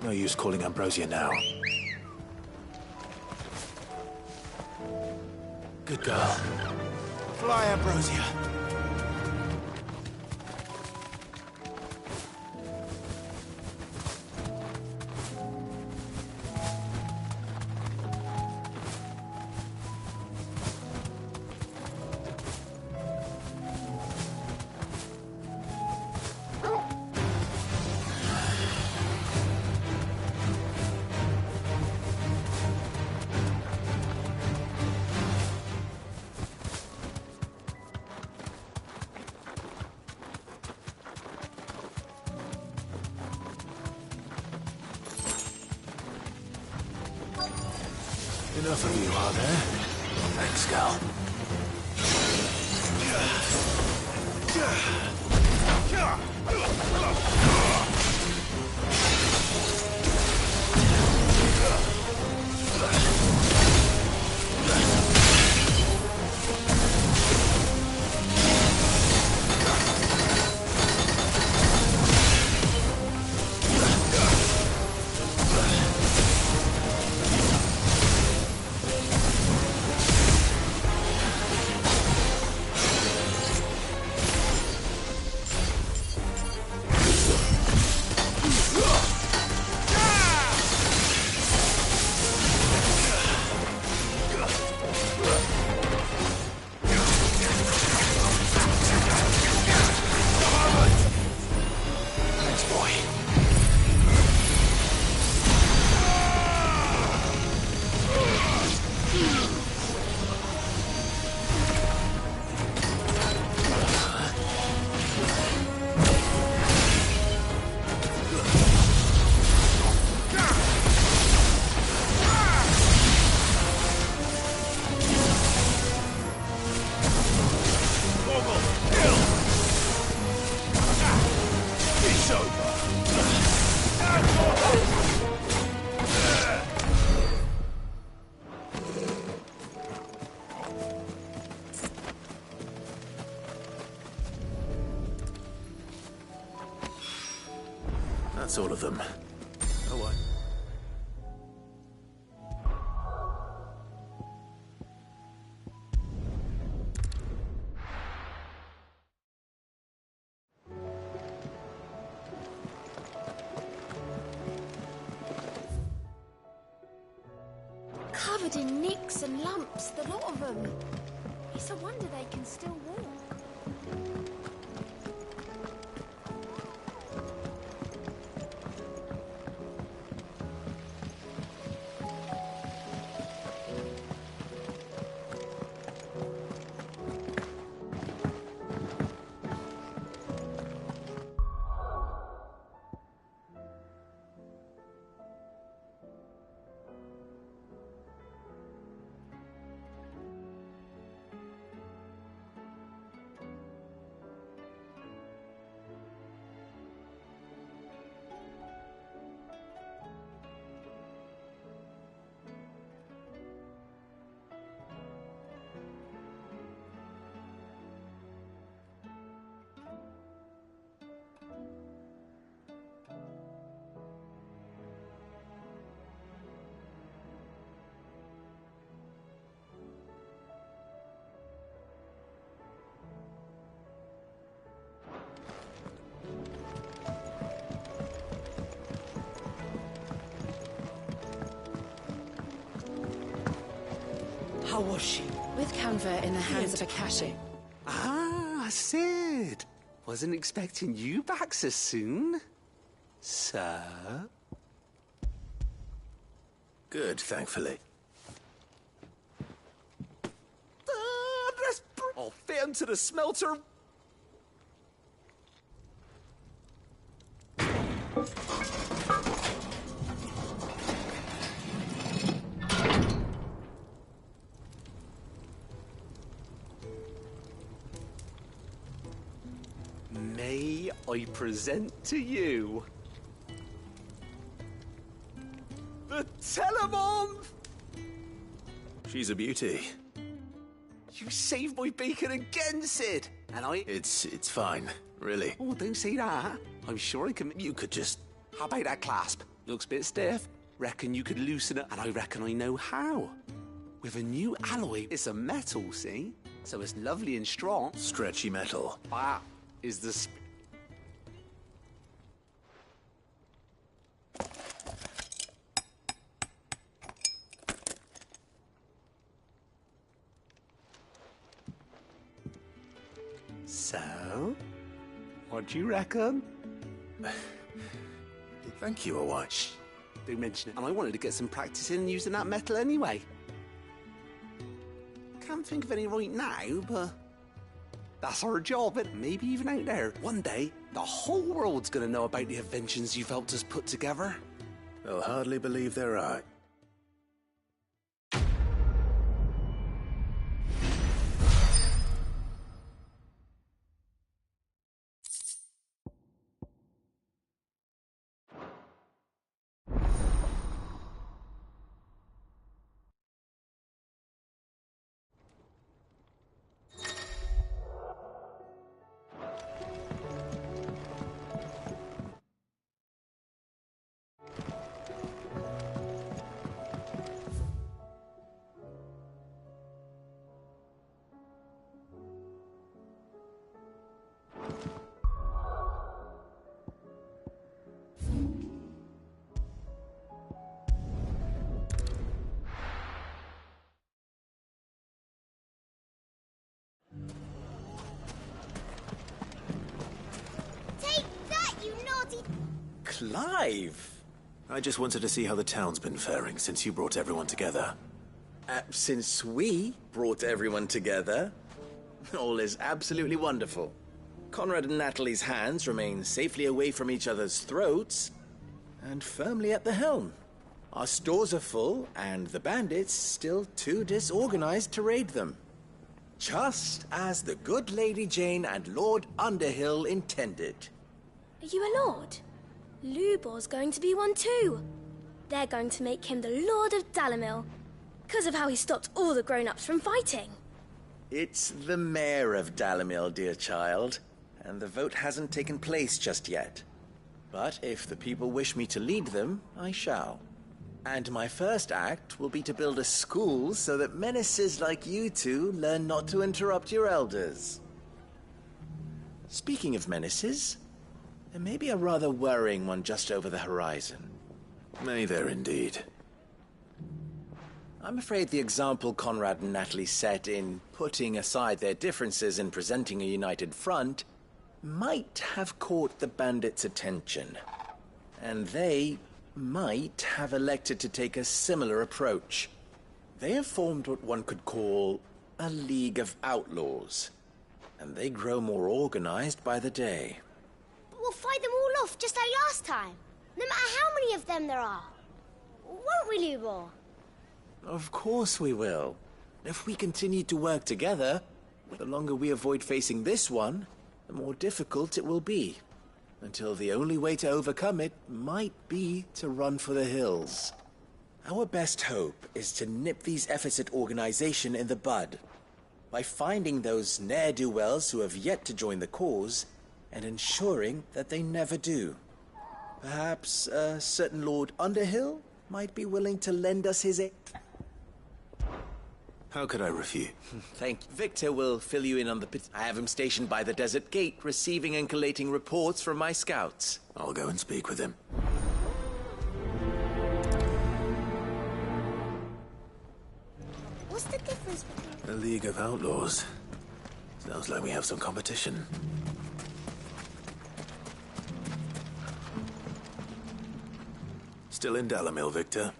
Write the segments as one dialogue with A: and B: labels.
A: No use calling Ambrosia now. Good girl. Fly, Ambrosia. Enough of you, are there? Thanks, Gal. That's all of them. Oh, what?
B: Covered in nicks and lumps, the lot of them. It's a wonder they can still walk.
C: How was she?
D: With Canva in the hands of Akashi.
C: Ah, Sid. Wasn't expecting you back so soon. Sir?
A: Good, thankfully.
C: I'll fit into the smelter. May I present to you the Telemon?
A: She's a beauty.
C: You saved my beacon again, Sid. And I...
A: It's fine, really.
C: Oh, don't say that. I'm sure I can...
A: You could just...
C: How about that clasp? Looks a bit stiff. Reckon you could loosen it, and I reckon I know how. With a new alloy, it's a metal, see? So it's lovely and strong.
A: Stretchy metal.
C: That is the So, what do you reckon?
A: Thank you, a watch.
C: Don't mention it. And I wanted to get some practice in using that metal anyway. Can't think of any right now, but that's our job, and maybe even out there. One day, the whole world's gonna know about the inventions you've helped us put together.
A: They'll hardly believe they're right.
B: Take that, you naughty...
E: Clive!
A: I just wanted to see how the town's been faring since you brought everyone together.
E: Since we brought everyone together, all is absolutely wonderful. Conrad and Natalie's hands remain safely away from each other's throats and firmly at the helm. Our stores are full, and the bandits still too disorganized to raid them. Just as the good Lady Jane and Lord Underhill intended.
F: Are you a lord? Lubor's going to be one too. They're going to make him the Lord of Dalimil, because of how he stopped all the grown-ups from fighting.
E: It's the mayor of Dalimil, dear child, and the vote hasn't taken place just yet. But if the people wish me to lead them, I shall. And my first act will be to build a school so that menaces like you two learn not to interrupt your elders. Speaking of menaces, there may be a rather worrying one just over the horizon.
A: May there indeed.
E: I'm afraid the example Conrad and Natalie set in putting aside their differences and presenting a united front might have caught the bandits' attention. And they might have elected to take a similar approach. They have formed what one could call a League of Outlaws, and they grow more organized by the day.
B: But we'll fight them all off just like last time, no matter how many of them there are. Won't we, Lubor?
E: Of course we will. If we continue to work together, the longer we avoid facing this one, the more difficult it will be. Until the only way to overcome it might be to run for the hills. Our best hope is to nip these efforts at organization in the bud, by finding those ne'er-do-wells who have yet to join the cause, and ensuring that they never do. Perhaps a certain Lord Underhill might be willing to lend us his aid.
A: How could I refuse?
E: Thank you. Victor will fill you in on the pit. I have him stationed by the desert gate, receiving and collating reports from my scouts.
A: I'll go and speak with him.
B: What's the difference between...
A: A League of Outlaws. Sounds like we have some competition. Still in Dalimil, Victor?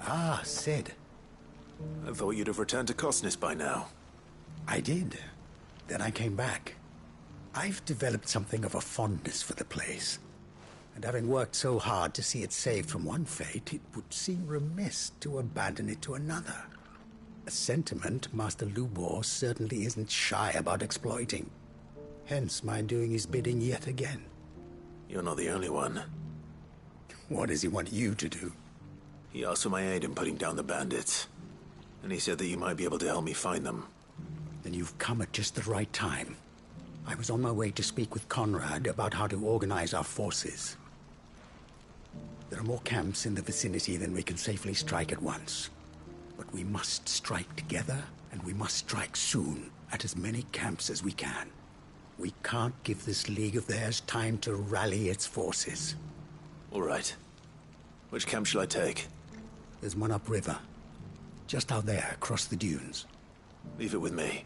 G: Ah, Sid.
A: I thought you'd have returned to Cosnis by now.
G: I did. Then I came back. I've developed something of a fondness for the place. And having worked so hard to see it saved from one fate, it would seem remiss to abandon it to another. A sentiment Master Lubor certainly isn't shy about exploiting. Hence my doing his bidding yet again.
A: You're not the only one.
G: What does he want you to do?
A: He asked for my aid in putting down the bandits. And he said that you might be able to help me find them.
G: Then you've come at just the right time. I was on my way to speak with Conrad about how to organize our forces. There are more camps in the vicinity than we can safely strike at once. But we must strike together, and we must strike soon at as many camps as we can. We can't give this league of theirs time to rally its forces.
A: All right. Which camp shall I take?
G: There's one upriver. Just out there, across the dunes.
A: Leave it with me.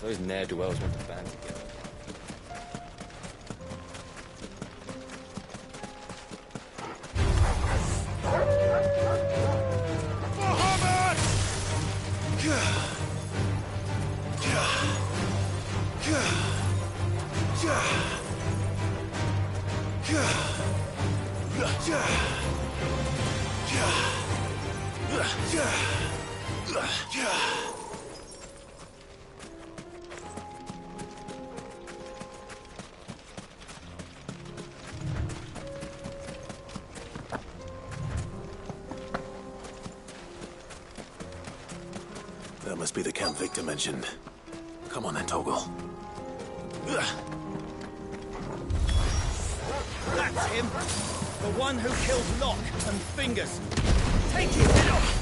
H: Those ne'er-do-wells want to band together.
A: That must be the camp Victor mentioned. Come on then, Toggle.
I: That's him! The one who killed Locke and Fingers! Take his head off!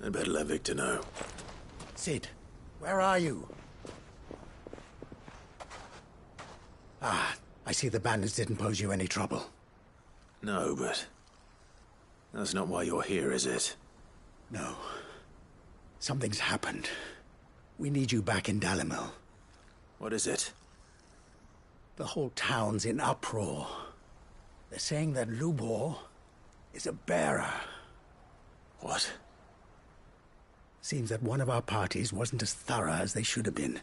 A: I'd better let Victor know.
G: Sid, where are you? Ah, I see the bandits didn't pose you any trouble.
A: No, but that's not why you're here, is it?
G: No. Something's happened. We need you back in Dalimil.
A: What is it?
G: The whole town's in uproar. They're saying that Lubor is a bearer.
A: What?
G: Seems that one of our parties wasn't as thorough as they should have been.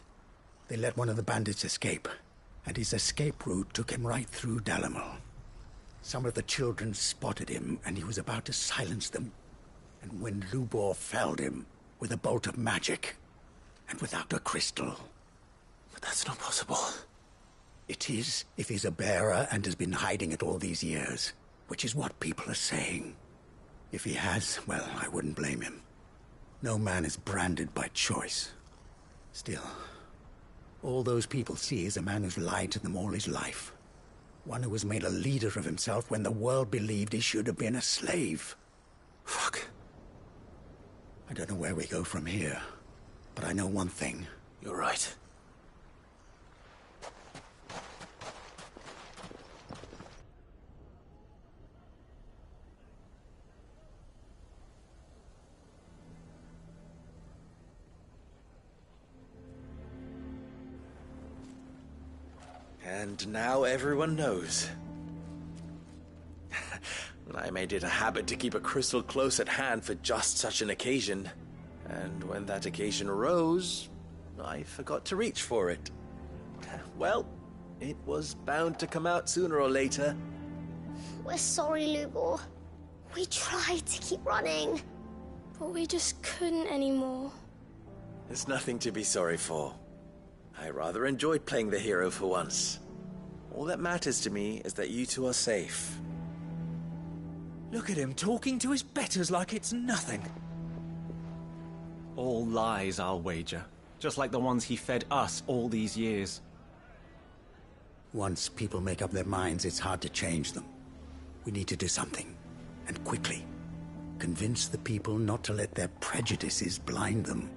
G: They let one of the bandits escape, and his escape route took him right through Dalimil. Some of the children spotted him, and he was about to silence them. And when Lubor felled him with a bolt of magic, and without a crystal.
A: But that's not possible.
G: It is, if he's a bearer and has been hiding it all these years, which is what people are saying. If he has, well, I wouldn't blame him. No man is branded by choice. Still, all those people see is a man who's lied to them all his life. One who was made a leader of himself when the world believed he should have been a slave.
A: Fuck.
G: I don't know where we go from here, but I know one thing.
A: You're right.
E: And now everyone knows. I made it a habit to keep a crystal close at hand for just such an occasion. And when that occasion arose, I forgot to reach for it. Well, it was bound to come out sooner or later.
B: We're sorry, Lubor. We tried to keep running.
F: But we just couldn't anymore.
E: There's nothing to be sorry for. I rather enjoyed playing the hero for once. All that matters to me is that you two are safe.
I: Look at him talking to his betters like it's nothing. All lies, I'll wager. Just like the ones he fed us all these years.
G: Once people make up their minds, it's hard to change them. We need to do something, and quickly. Convince the people not to let their prejudices blind them.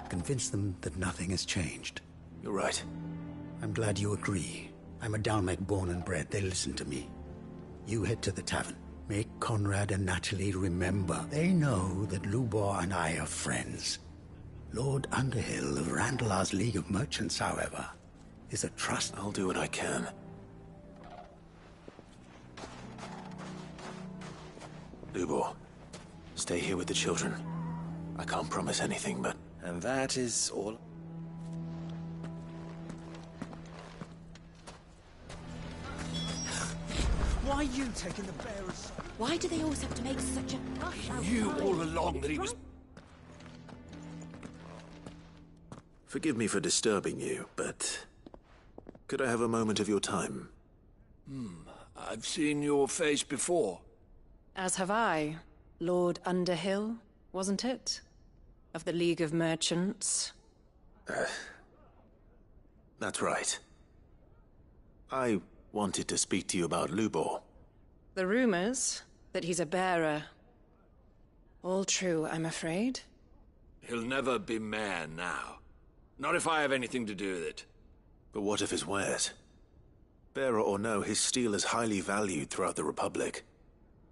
G: Convince them that nothing has changed.
A: You're right.
G: I'm glad you agree. I'm a Dalmec born and bred. They listen to me. You head to the tavern. Make Conrad and Natalie remember. They know that Lubor and I are friends. Lord Underhill of Randalar's League of Merchants, however, is a trust.
A: I'll do what I can. Lubor, stay here with the children. I can't promise anything, but...
E: And that is all.
I: Why are you taking the bearers?
D: Why do they always have to make such a rush outside?
J: Knew all along that he was...
A: Forgive me for disturbing you, but... could I have a moment of your time?
J: I've seen your face before.
D: As have I. Lord Underhill, wasn't it? Of the League of Merchants.
A: That's right. I wanted to speak to you about Lubor.
D: The rumors that he's a bearer. All true, I'm afraid.
J: He'll never be mayor now. Not if I have anything to do with it.
A: But what of his wares? Bearer or no, his steel is highly valued throughout the Republic.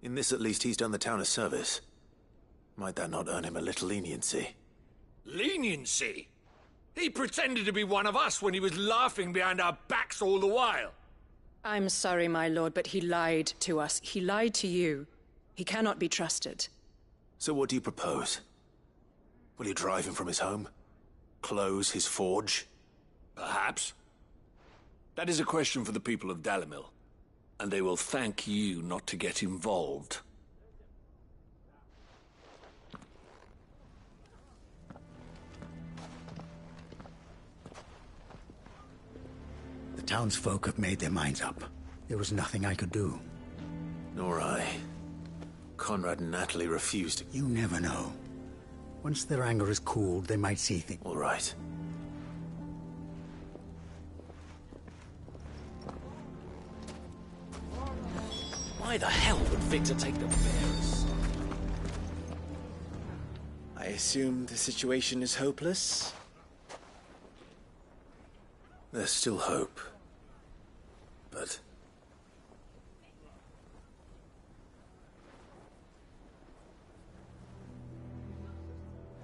A: In this at least he's done the town a service. Might that not earn him a little leniency?
J: Leniency? He pretended to be one of us when he was laughing behind our backs all the while.
D: I'm sorry, my lord, but he lied to us. He lied to you. He cannot be trusted.
A: So what do you propose? Will you drive him from his home? Close his forge?
J: Perhaps. That is a question for the people of Dalimil. And they will thank you not to get involved.
G: The townsfolk have made their minds up. There was nothing I could do.
A: Nor I. Conrad and Natalie refused.
G: You never know. Once their anger is cooled, they might see things.
A: All right.
E: Why the hell would Victor take the bearers? I assume the situation is hopeless?
A: There's still hope. But...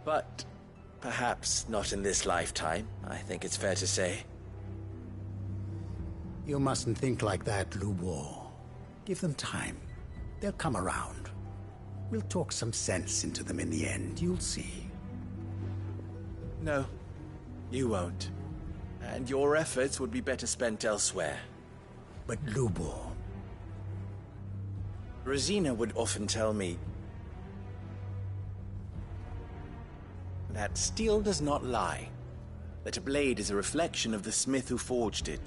E: But perhaps not in this lifetime, I think it's fair to say.
G: You mustn't think like that, Lubor. Give them time. They'll come around. We'll talk some sense into them in the end, you'll see.
E: No, you won't. And your efforts would be better spent elsewhere.
G: But Lubor...
E: Rosina would often tell me that steel does not lie, that a blade is a reflection of the smith who forged it.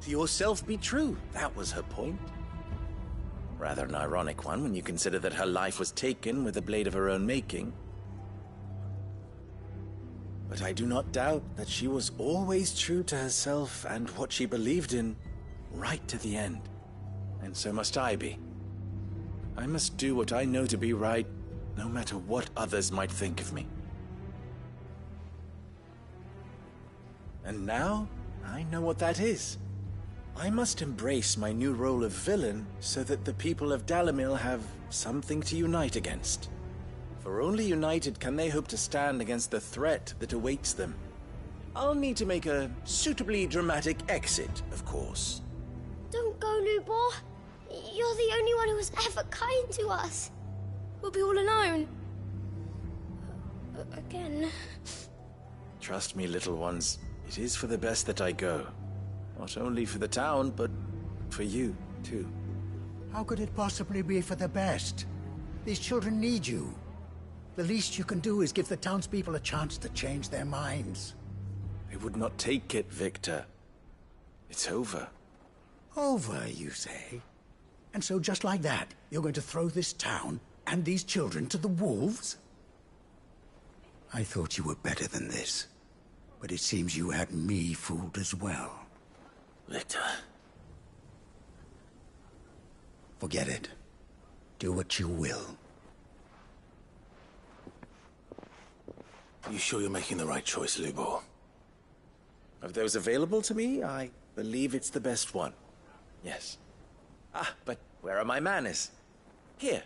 E: To yourself be true, that was her point. Rather an ironic one when you consider that her life was taken with a blade of her own making. But I do not doubt that she was always true to herself and what she believed in, right to the end. And so must I be. I must do what I know to be right, no matter what others might think of me. And now, I know what that is. I must embrace my new role of villain so that the people of Dalimil have something to unite against. For only united can they hope to stand against the threat that awaits them. I'll need to make a suitably dramatic exit, of course.
B: Don't go, Lubor. You're the only one who was ever kind to us.
F: We'll be all alone. Again.
E: Trust me, little ones. It is for the best that I go. Not only for the town, but for you, too.
G: How could it possibly be for the best? These children need you. The least you can do is give the townspeople a chance to change their minds.
E: I would not take it, Victor. It's over.
G: Over, you say? And so just like that, you're going to throw this town and these children to the wolves? I thought you were better than this. But it seems you had me fooled as well.
A: Victor.
G: Forget it. Do what you will.
A: You sure you're making the right choice, Lubor?
E: Of those available to me, I believe it's the best one. Yes. Ah, but where are my manners? Here.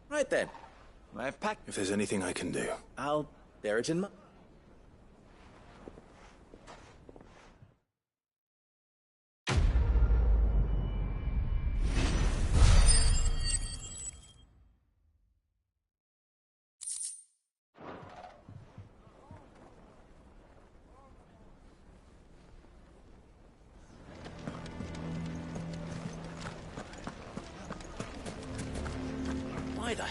E: Right then. I've packed...
A: If there's anything I can do...
E: I'll bear it in mind.
I: Why the...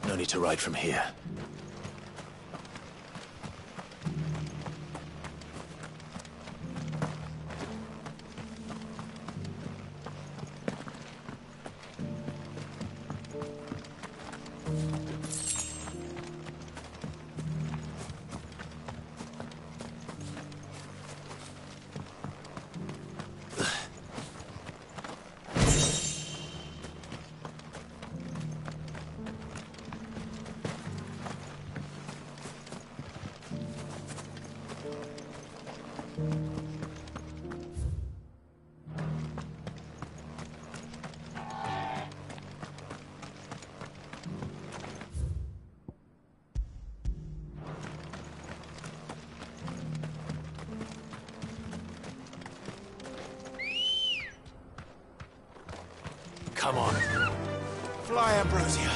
A: No need to ride from here. Come on. Fly, Ambrosia.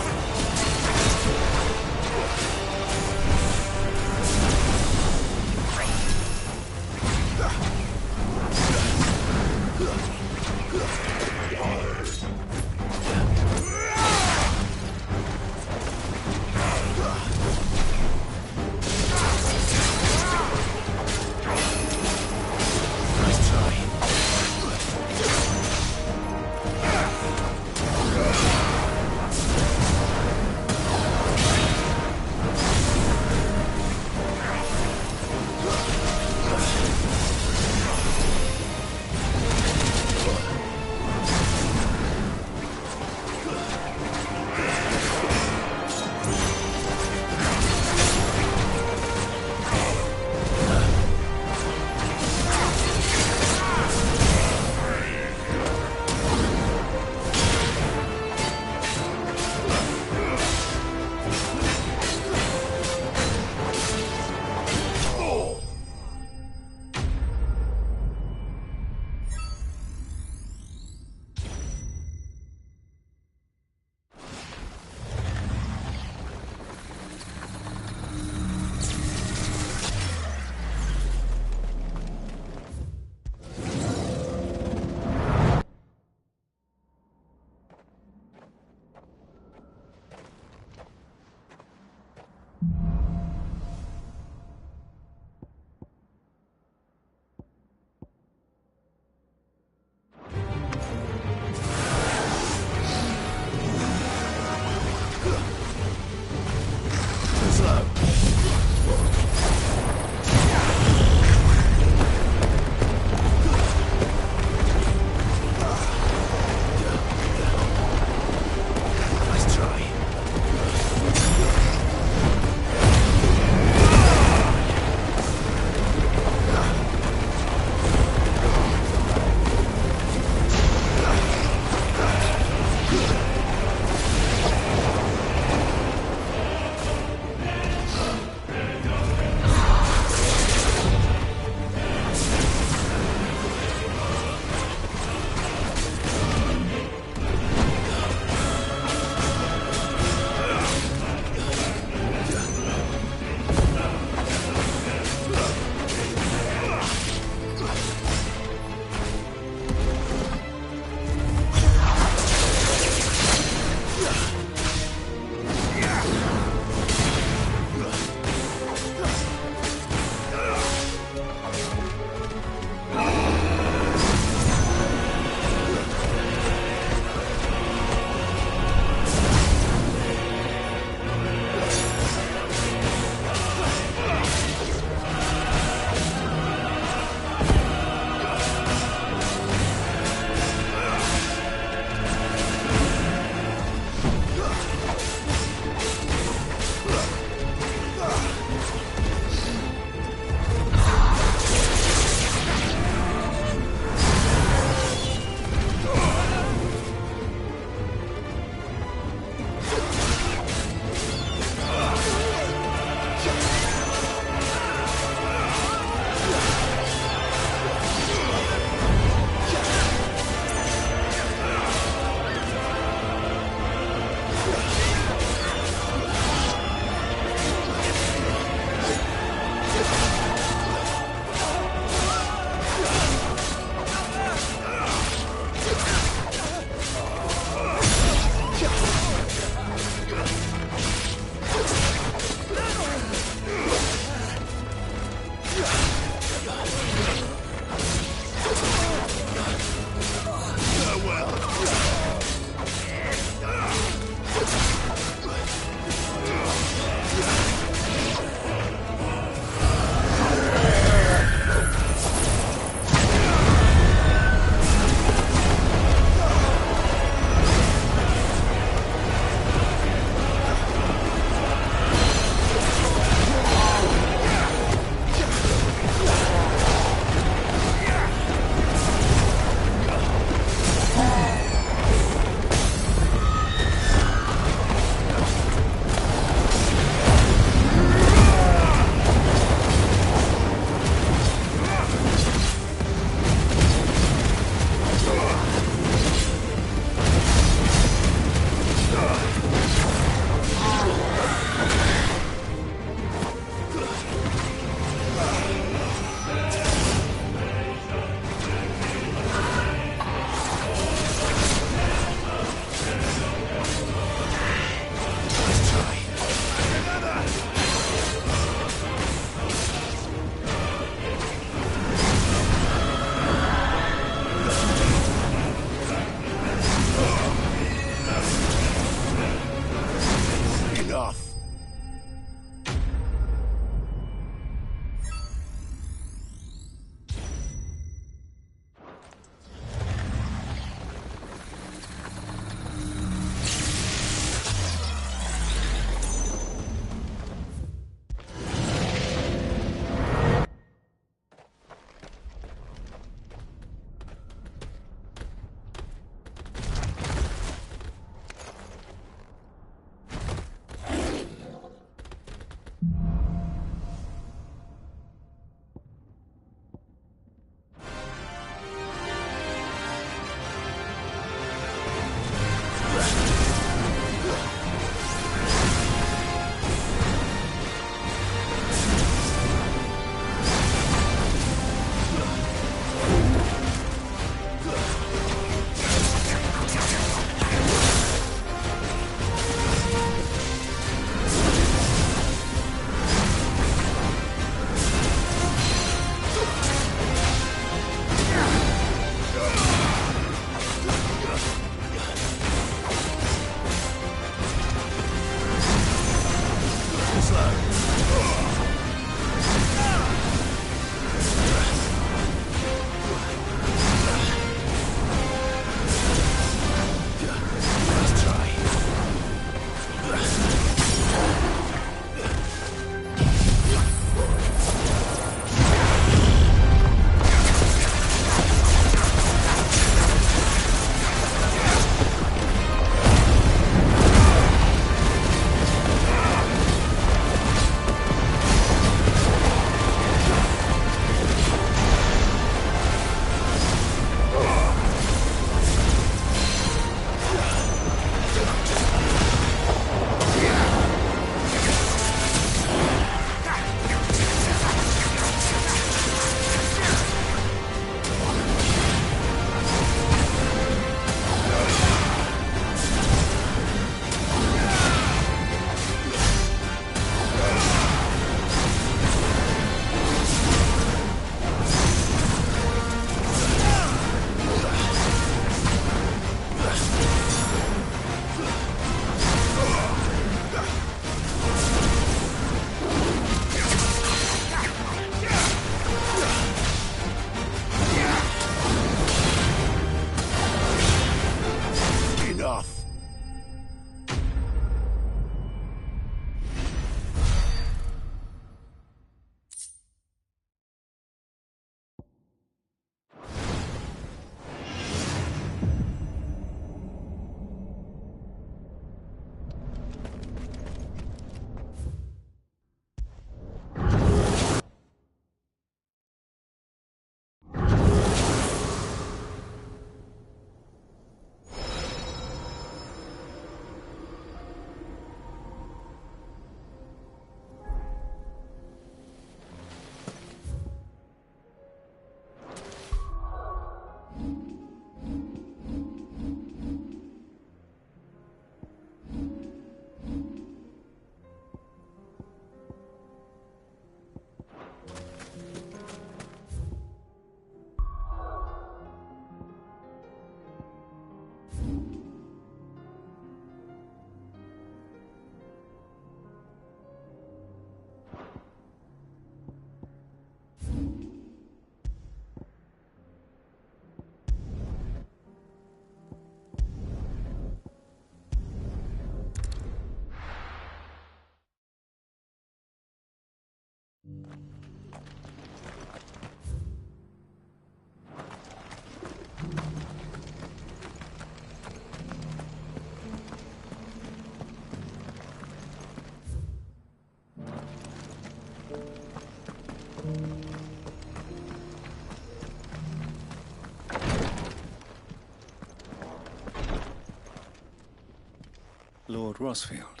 K: Lord Rosfield,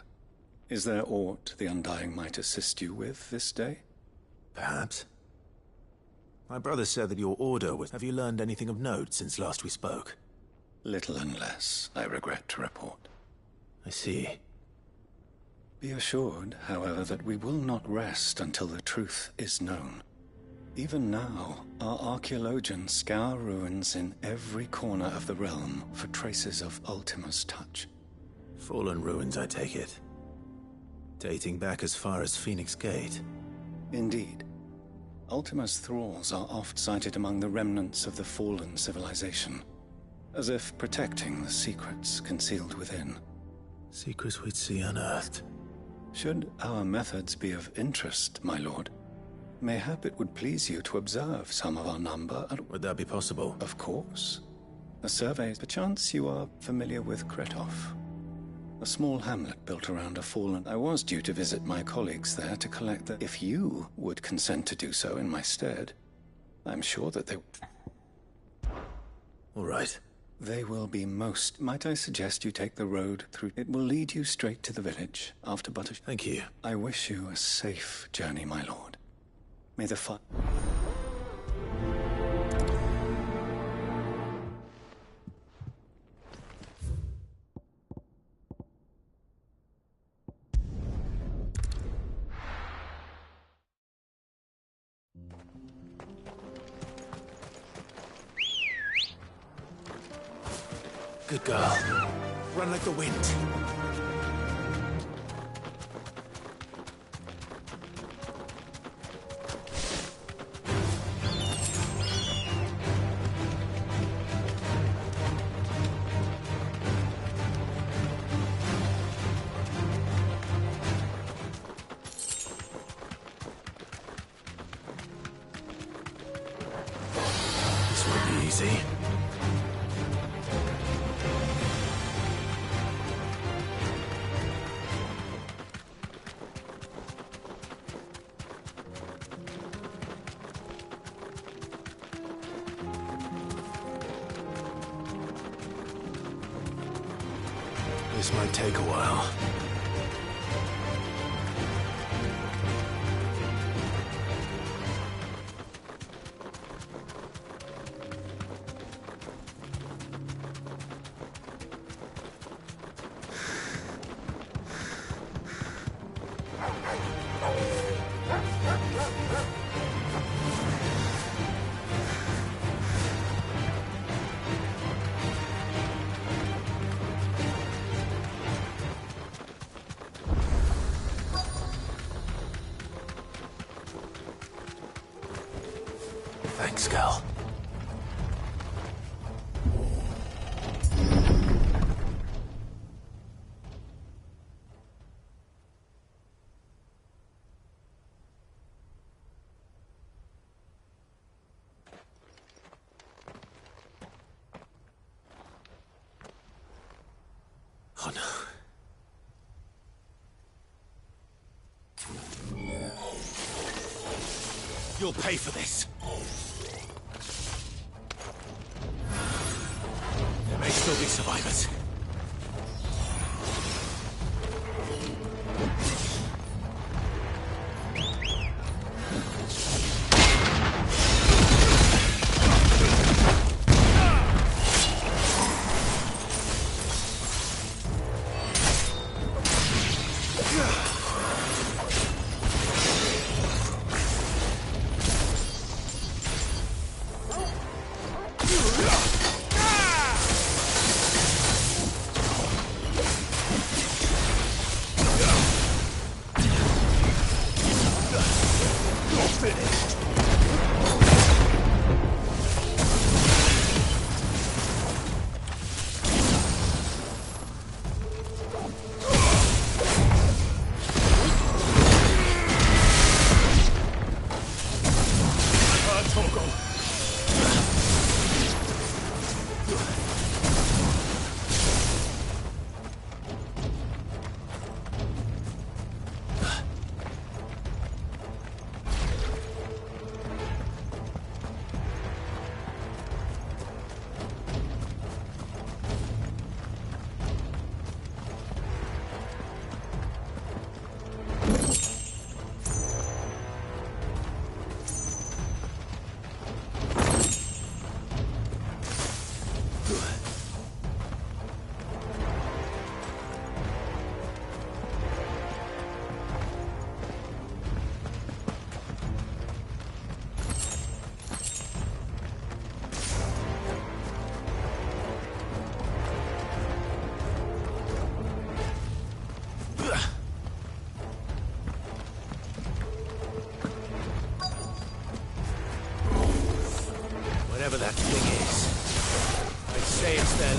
K: is there aught the Undying might assist you with this day?
A: Perhaps. My brother said that your order was... Have you learned anything of note since last we spoke?
K: Little and less, I regret to report.
A: I see.
K: Be assured, however, that we will not rest until the truth is known. Even now, our archaeologians scour ruins in every corner of the realm for traces of Ultima's touch.
A: Fallen ruins, I take it. Dating back as far as Phoenix Gate.
K: Indeed. Ultima's thralls are oft sighted among the remnants of the fallen civilization, as if protecting the secrets concealed within.
A: Secrets we'd see unearthed.
K: Should our methods be of interest, my lord, mayhap it would please you to observe some of our number.
A: Would that be possible?
K: Of course. A survey. Perchance you are familiar with Kretov, a small hamlet built around a fallen... I was due to visit my colleagues there to collect the... If you would consent to do so in my stead, I'm sure that they...
A: All right.
K: They will be most... Might I suggest you take the road through... It will lead you straight to the village, after but a...
A: Thank you.
K: I wish you a safe journey, my lord. May the fire...
A: Good girl. Run like the wind. This won't be easy. This might take a while. Thanks, girl. Oh no. You'll pay for this. There may still be survivors.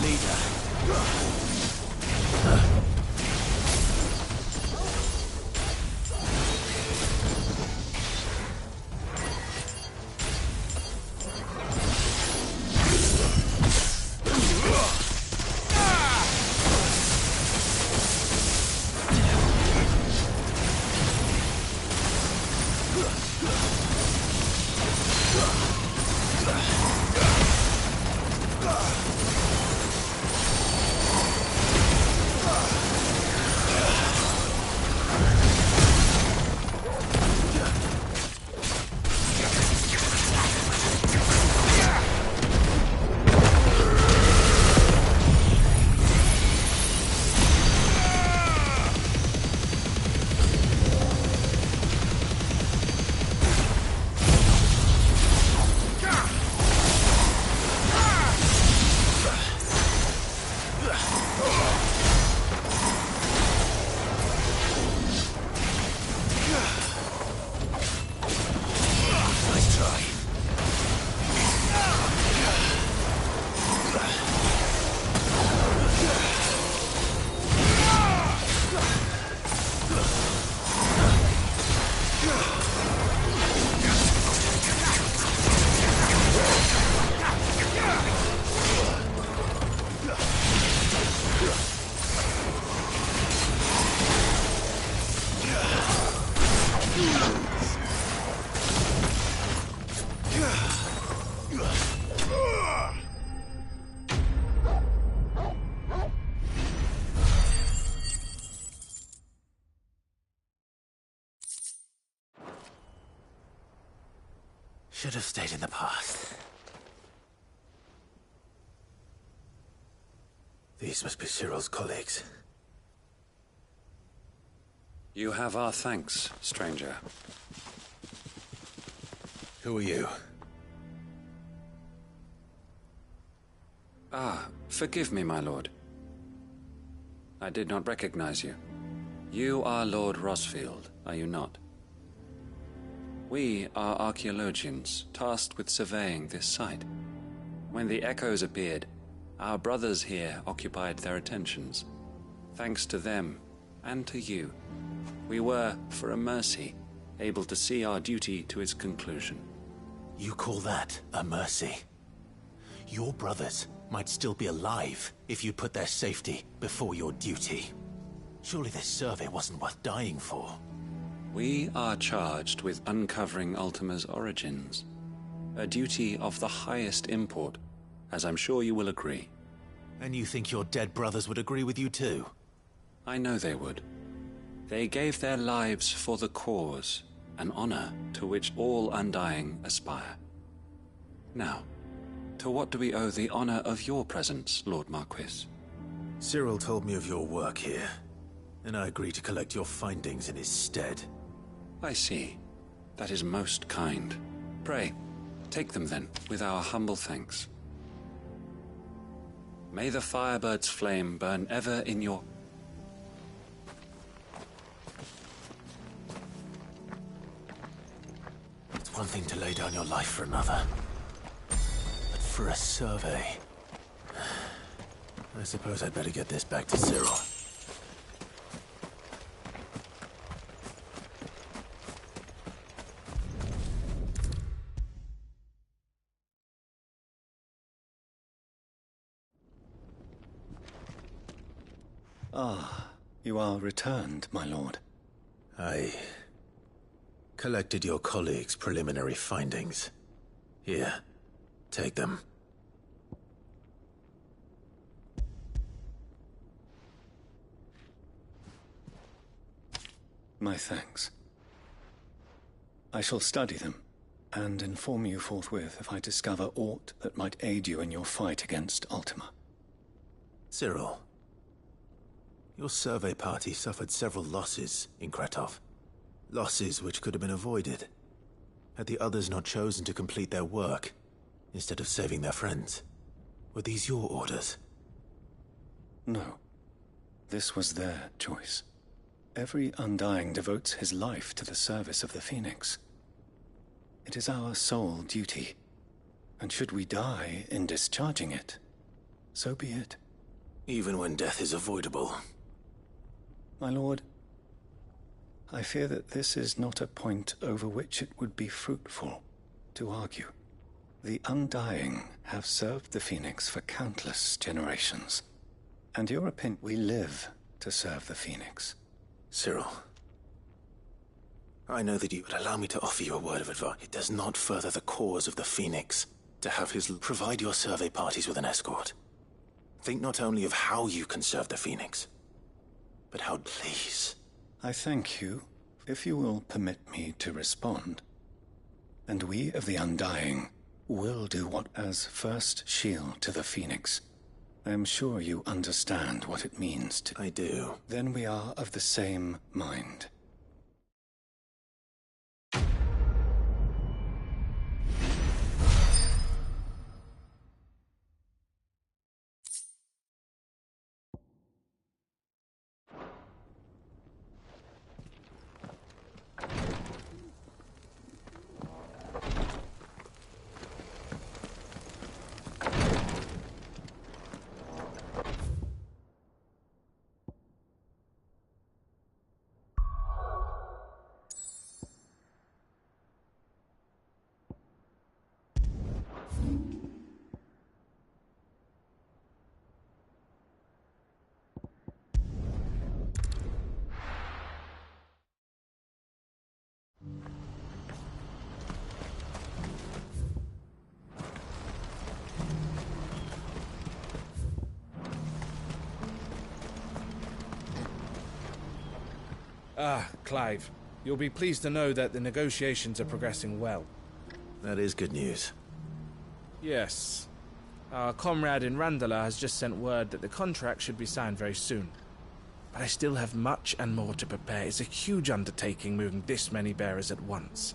A: leader. Should have stayed in the past. These must be Cyril's colleagues.
L: You have our thanks, stranger.
A: Who are you?
L: Ah, forgive me, my lord. I did not recognize you. You are Lord Rosfield, are you not? We are archaeologians, tasked with surveying this site. When the echoes appeared, our brothers here occupied their attentions. Thanks to them, and to you, we were, for a mercy, able to see our duty to its conclusion.
A: You call that a mercy? Your brothers might still be alive if you put their safety before your duty. Surely this survey wasn't worth dying for.
L: We are charged with uncovering Ultima's origins. A duty of the highest import, as I'm sure you will agree.
A: And you think your dead brothers would agree with you too?
L: I know they would. They gave their lives for the cause, an honor to which all Undying aspire. Now, to what do we owe the honor of your presence, Lord Marquis?
A: Cyril told me of your work here, and I agreed to collect your findings in his stead.
L: I see. That is most kind. Pray, take them then, with our humble thanks. May the Firebird's flame burn ever in your...
A: It's one thing to lay down your life for another, but for a survey... I suppose I'd better get this back to Cyril.
K: Ah, you are returned, my lord.
A: I collected your colleagues' preliminary findings. Here, take them.
K: My thanks. I shall study them, and inform you forthwith if I discover aught that might aid you in your fight against Ultima.
A: Cyril, your survey party suffered several losses in Kretov. Losses which could have been avoided, had the others not chosen to complete their work, instead of saving their friends. Were these your orders?
K: No. This was their choice. Every Undying devotes his life to the service of the Phoenix. It is our sole duty, and should we die in discharging it, so be it.
A: Even when death is avoidable.
K: My lord, I fear that this is not a point over which it would be fruitful to argue. The Undying have served the Phoenix for countless generations. And your opinion, we live to serve the Phoenix.
A: Cyril, I know that you would allow me to offer you a word of advice. It does not further the cause of the Phoenix to have his provide your survey parties with an escort. Think not only of how you can serve the Phoenix, but how please.
K: I thank you, if you will permit me to respond. And we of the Undying will do what as first shield to the Phoenix. I am sure you understand what it means to...
A: I do.
K: Then we are of the same mind.
M: Ah, Clive. You'll be pleased to know that the negotiations are progressing well.
A: That is good news.
M: Yes. Our comrade in Randala has just sent word that the contract should be signed very soon. But I still have much and more to prepare. It's a huge undertaking moving this many bearers at once.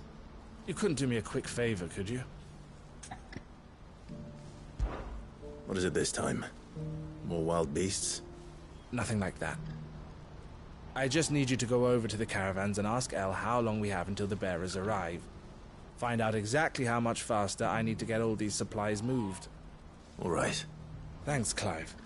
M: You couldn't do me a quick favor, could you?
A: What is it this time? More wild beasts?
M: Nothing like that. I just need you to go over to the caravans and ask El how long we have until the bearers arrive. Find out exactly how much faster I need to get all these supplies moved.
A: All right.
M: Thanks, Clive.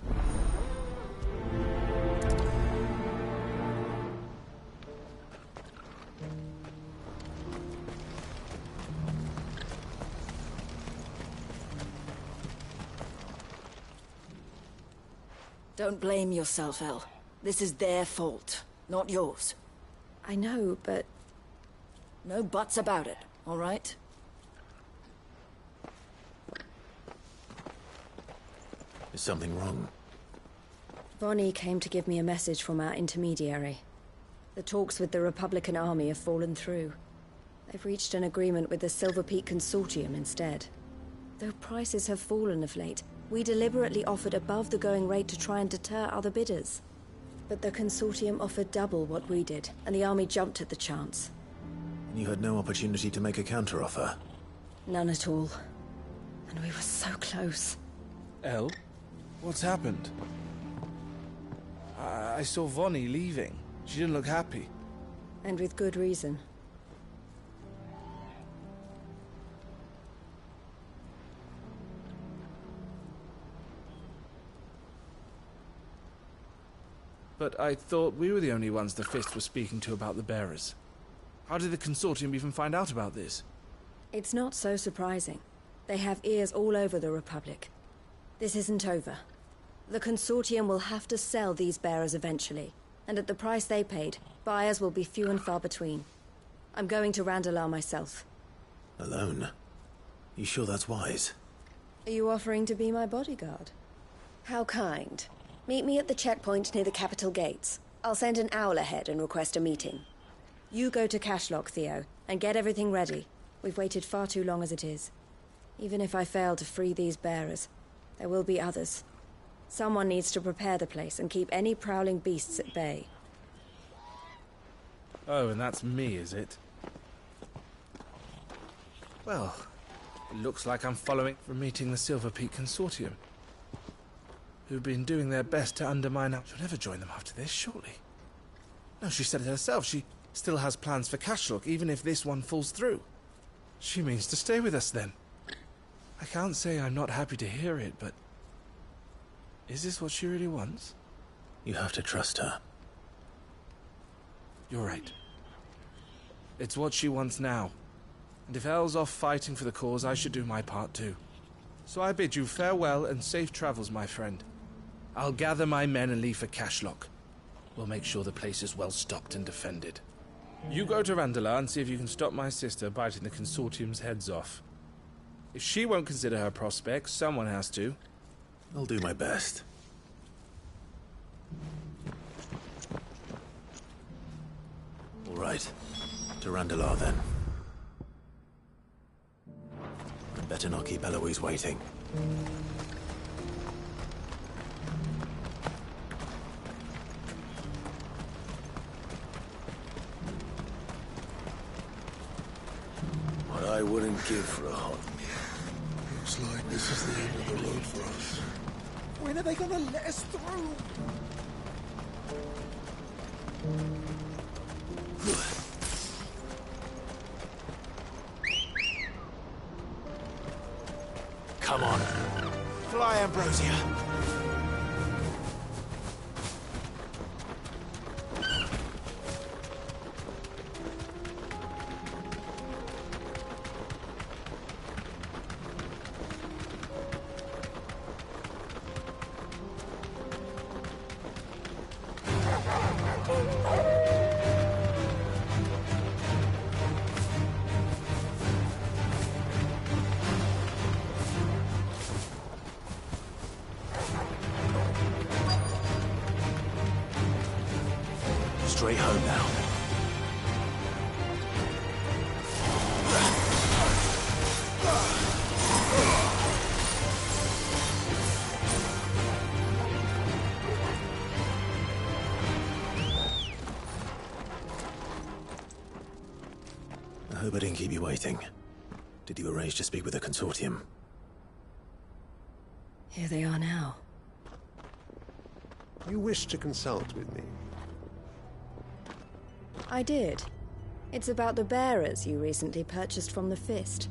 N: Don't blame yourself, El. This is their fault, not yours.
D: I know, but...
N: No buts about it, all right?
A: Is something wrong?
D: Vonnie came to give me a message from our intermediary. The talks with the Republican army have fallen through. They've reached an agreement with the Silver Peak Consortium instead. Though prices have fallen of late, we deliberately offered above the going rate to try and deter other bidders. But the Consortium offered double what we did, and the army jumped at the chance.
A: You had no opportunity to make a counteroffer?
D: None at all. And we were so close.
M: El? What's happened? I saw Vonnie leaving. She didn't look happy.
D: And with good reason.
M: But I thought we were the only ones the Fist was speaking to about the bearers. How did the Consortium even find out about this?
D: It's not so surprising. They have ears all over the Republic. This isn't over. The Consortium will have to sell these bearers eventually, and at the price they paid, buyers will be few and far between. I'm going to Randalar myself.
A: Alone? You sure that's wise?
D: Are you offering to be my bodyguard? How kind. Meet me at the checkpoint near the capital gates. I'll send an owl ahead and request a meeting. You go to Cashlock, Theo, and get everything ready. We've waited far too long as it is. Even if I fail to free these bearers, there will be others. Someone needs to prepare the place and keep any prowling beasts at bay.
M: Oh, and that's me, is it? Well, it looks like I'm following from meeting the Silver Peak Consortium, who've been doing their best to undermine us. She'll never join them after this, surely. No, she said it herself. She still has plans for Cashlock, even if this one falls through. She means to stay with us, then. I can't say I'm not happy to hear it, but... Is this what she really wants?
A: You have to trust her.
M: You're right. It's what she wants now. And if Elle's off fighting for the cause, I should do my part too. So I bid you farewell and safe travels, my friend. I'll gather my men and leave for Cashlock. We'll make sure the place is well stocked and defended. You go to Randalar and see if you can stop my sister biting the Consortium's heads off. If she won't consider her prospects, someone has to.
A: I'll do my best. All right. To Randalar, then. I'd better not keep Eloise waiting.
J: What I wouldn't give for a hot meal.
O: Looks like this is the end of the road for us.
I: When are they gonna let us through?
A: Come on. Fly, Ambrosia. Straight home now. I hope I didn't keep you waiting. Did you arrange to speak with the Consortium?
D: Here they are now.
O: You wish to consult with me?
D: I did. It's about the bearers you recently purchased from the Fist.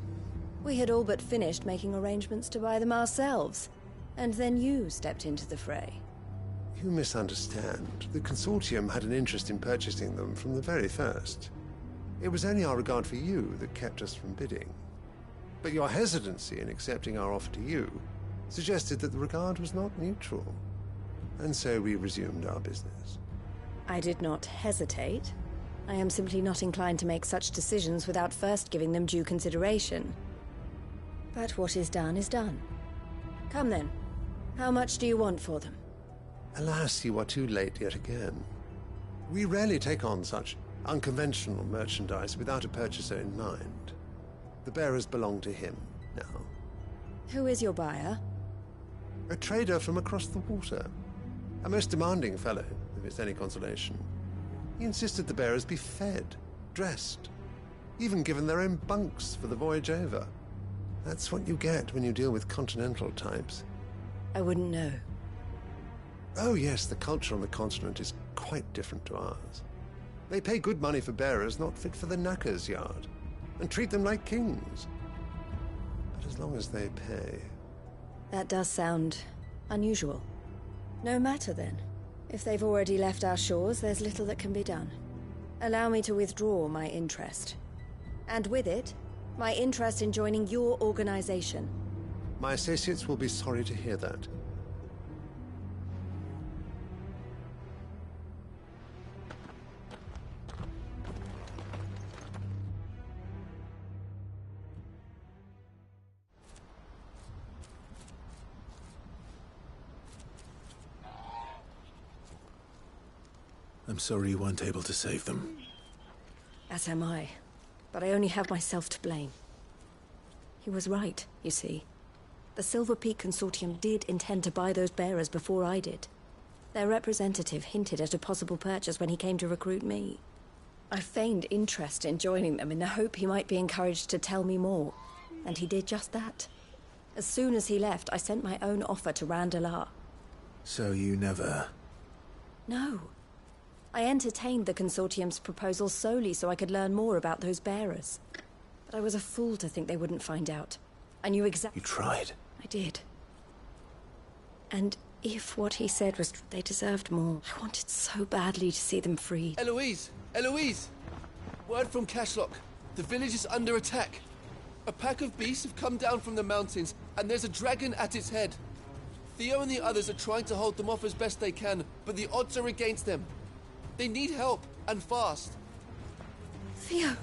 D: We had all but finished making arrangements to buy them ourselves, and then you stepped into the fray.
O: You misunderstand. The Consortium had an interest in purchasing them from the very first. It was only our regard for you that kept us from bidding. But your hesitancy in accepting our offer to you suggested that the regard was not mutual. And so we resumed our business.
D: I did not hesitate. I am simply not inclined to make such decisions without first giving them due consideration. But what is done is done. Come then. How much do you want for them?
O: Alas, you are too late yet again. We rarely take on such unconventional merchandise without a purchaser in mind. The bearers belong to him now.
D: Who is your buyer?
O: A trader from across the water. A most demanding fellow, if it's any consolation. He insisted the bearers be fed, dressed, even given their own bunks for the voyage over. That's what you get when you deal with continental types.
D: I wouldn't know.
O: Oh yes, the culture on the continent is quite different to ours. They pay good money for bearers not fit for the knacker's yard, and treat them like kings. But as long as they pay...
D: That does sound unusual. No matter then. If they've already left our shores, there's little that can be done. Allow me to withdraw my interest. And with it, my interest in joining your organization.
O: My associates will be sorry to hear that.
A: I'm sorry you weren't able to save them.
D: As am I. But I only have myself to blame. He was right, you see. The Silver Peak Consortium did intend to buy those bearers before I did. Their representative hinted at a possible purchase when he came to recruit me. I feigned interest in joining them in the hope he might be encouraged to tell me more. And he did just that. As soon as he left, I sent my own offer to Randalar.
A: So you never...
D: No. I entertained the Consortium's proposal solely so I could learn more about those bearers. But I was a fool to think they wouldn't find out. I knew exactly...
A: You tried.
D: I did. And If what he said was they deserved more, I wanted so badly to see them freed.
P: Eloise! Eloise! Word from Cashlock. The village is under attack. A pack of beasts have come down from the mountains, and there's a dragon at its head. Theo and the others are trying to hold them off as best they can, but the odds are against them. They need help, and fast.
D: Theo!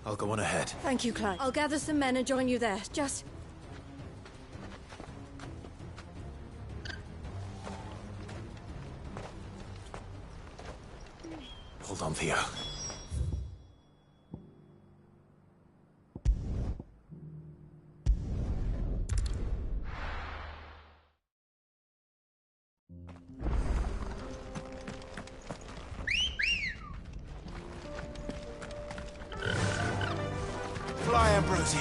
A: I'll go on ahead.
D: Thank you, Clive. I'll gather some men and join you there. Just...
A: Hold on, Theo. Fly, Ambrosia.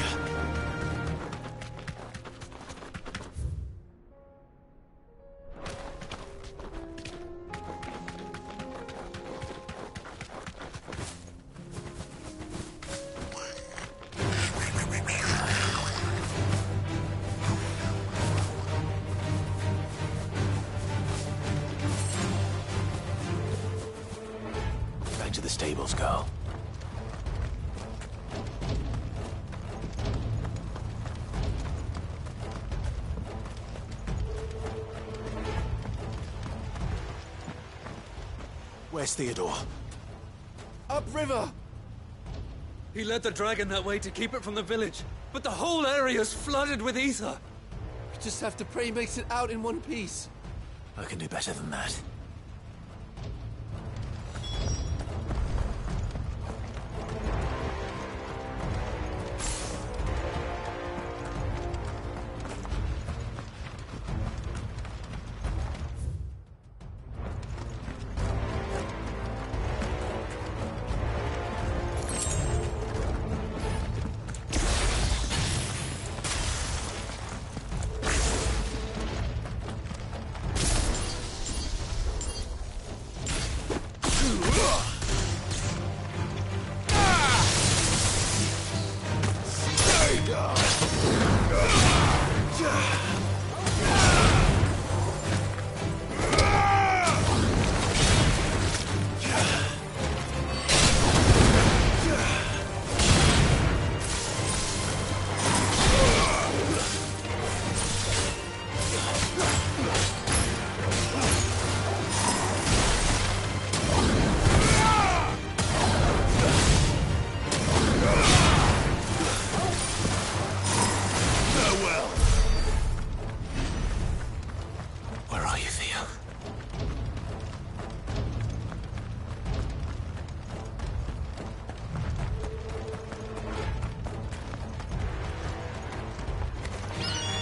A: Back to the stables, girl. Where's Theodore?
P: Upriver!
I: He led the dragon that way to keep it from the village, but the whole area's flooded with ether.
P: We just have to pray he makes it out in one piece.
A: I can do better than that.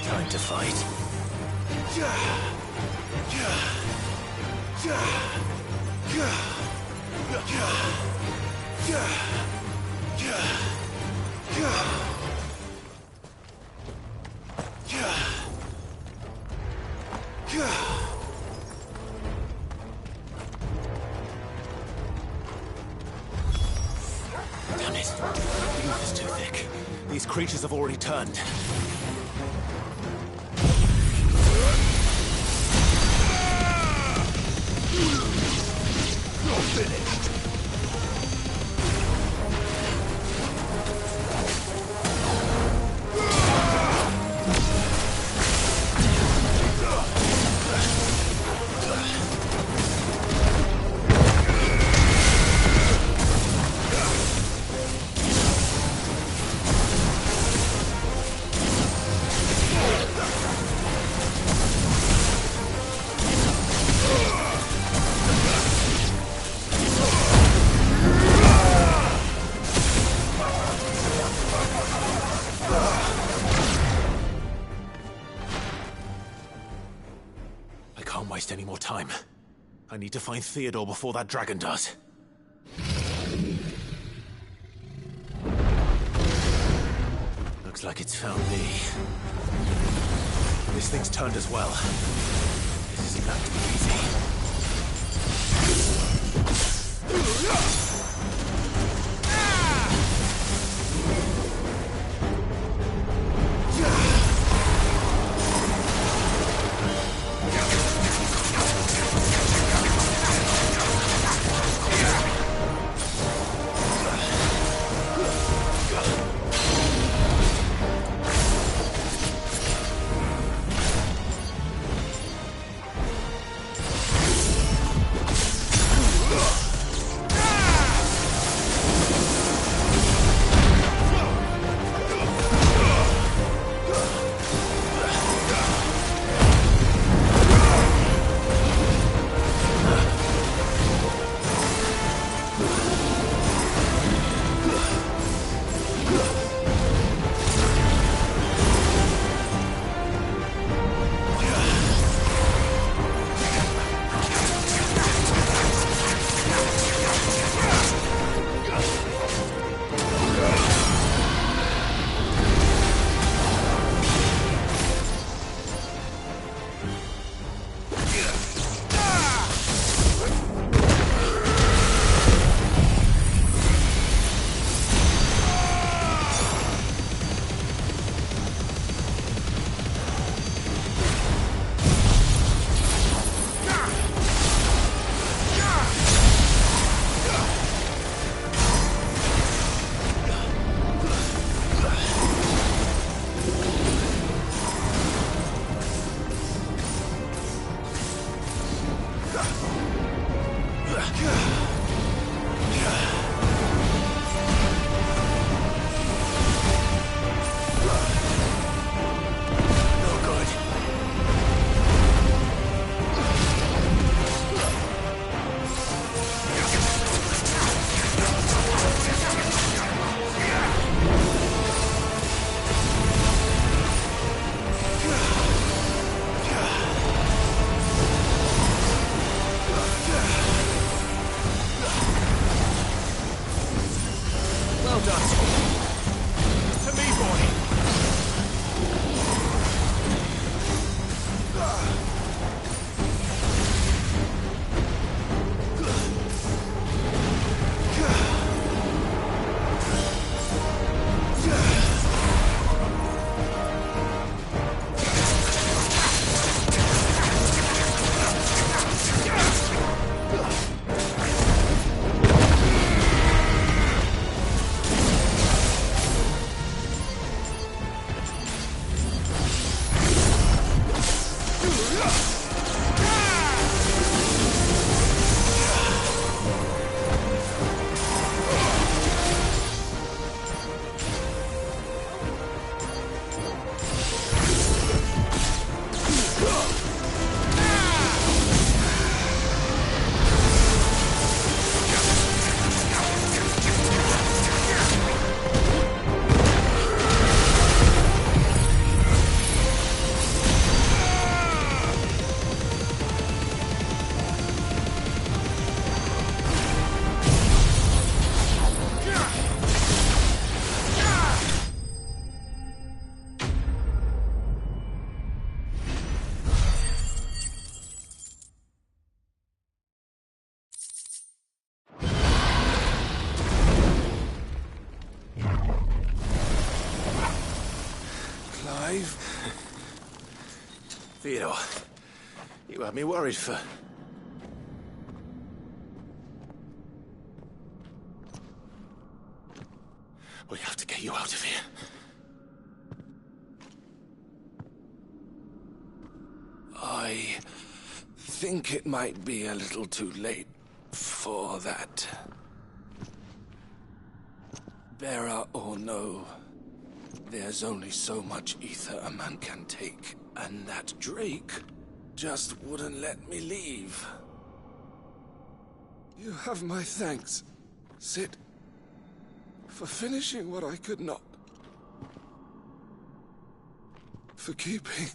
A: Time to fight. Damn it. The ink is too thick. These creatures have already turned. You're finished. Waste any more time. I need to find Theodore before that dragon does. Looks like it's found me. This thing's turned as well. This isn't going to be easy.
I: Well done. To me, boy.
A: Theodore, you had me worried for... We have to get you out of here.
J: I think it might be a little too late for that. Bearer or no, there's only so much ether a man can take, and that Drake just wouldn't let me leave. You have my thanks, Sid, for finishing what I could not. For keeping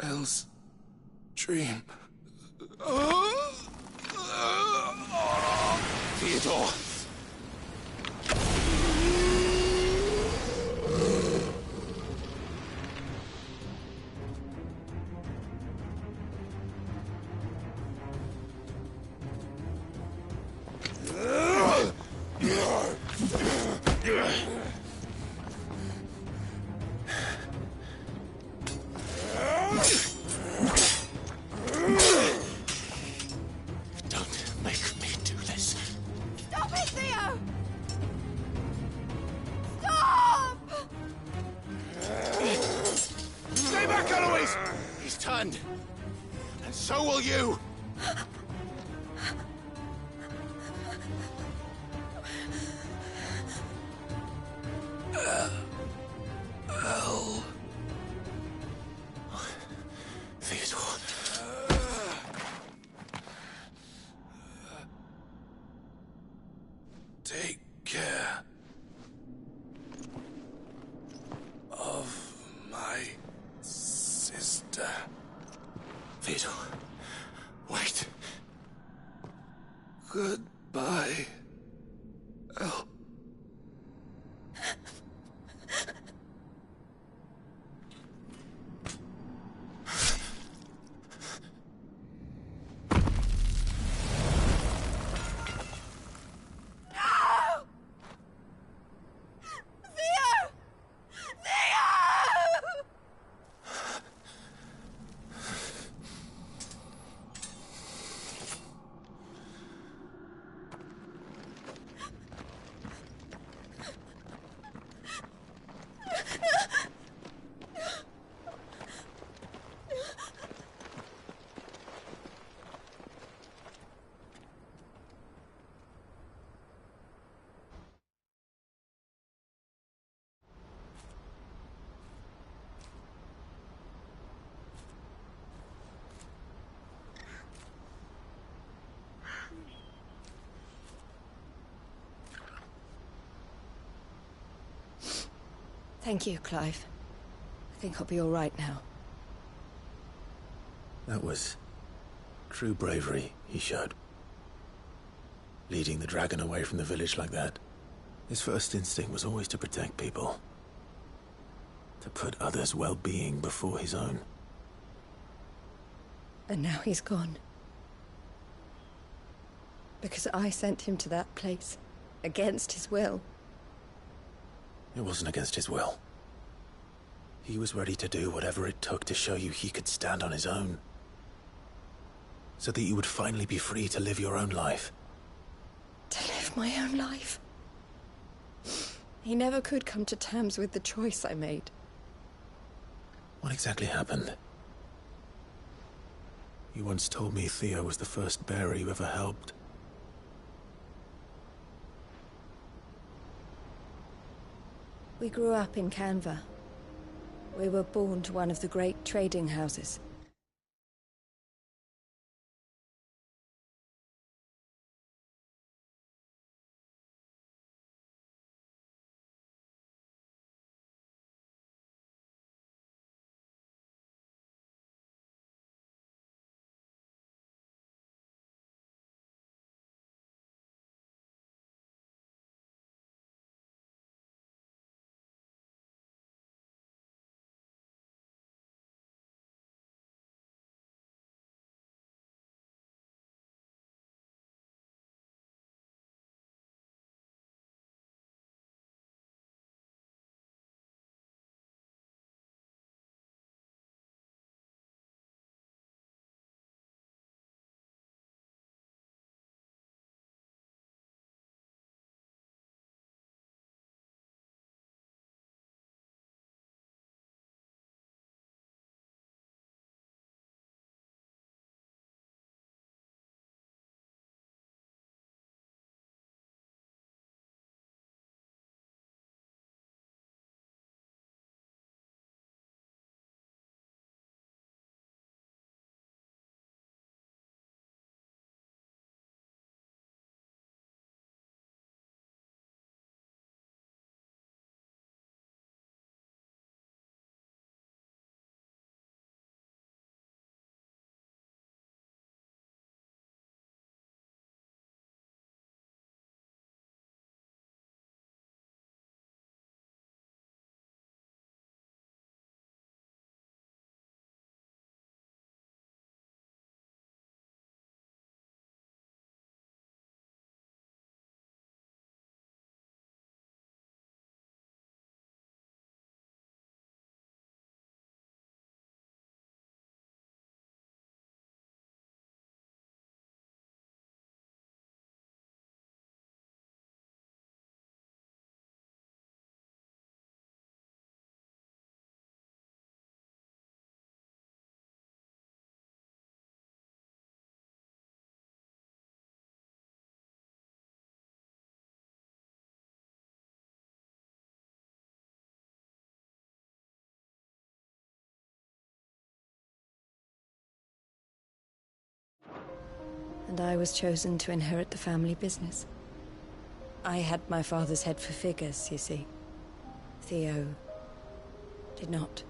J: Elle's dream.
A: Theodore! Don't make me do this.
B: Stop it, Theo! Stop!
A: Stay back, Eloise! He's turned. And so will you!
J: Elle.
A: Theodore.
J: Take care of my sister.
A: Theodore, wait.
J: Goodbye, Elle.
D: Thank you, Clive. I think I'll be all right now.
A: That was true bravery he showed. Leading the dragon away from the village like that. His first instinct was always to protect people. To put others' well-being before his own.
D: And now he's gone. Because I sent him to that place. Against his will.
A: It wasn't against his will. He was ready to do whatever it took to show you he could stand on his own. So that you would finally be free to live your own life.
D: To live my own life? He never could come to terms with the choice I made.
A: What exactly happened? You once told me Theo was the first bearer you ever helped.
D: We grew up in Canva. We were born to one of the great trading houses. And I was chosen to inherit the family business. I had my father's head for figures, you see. Theo did not.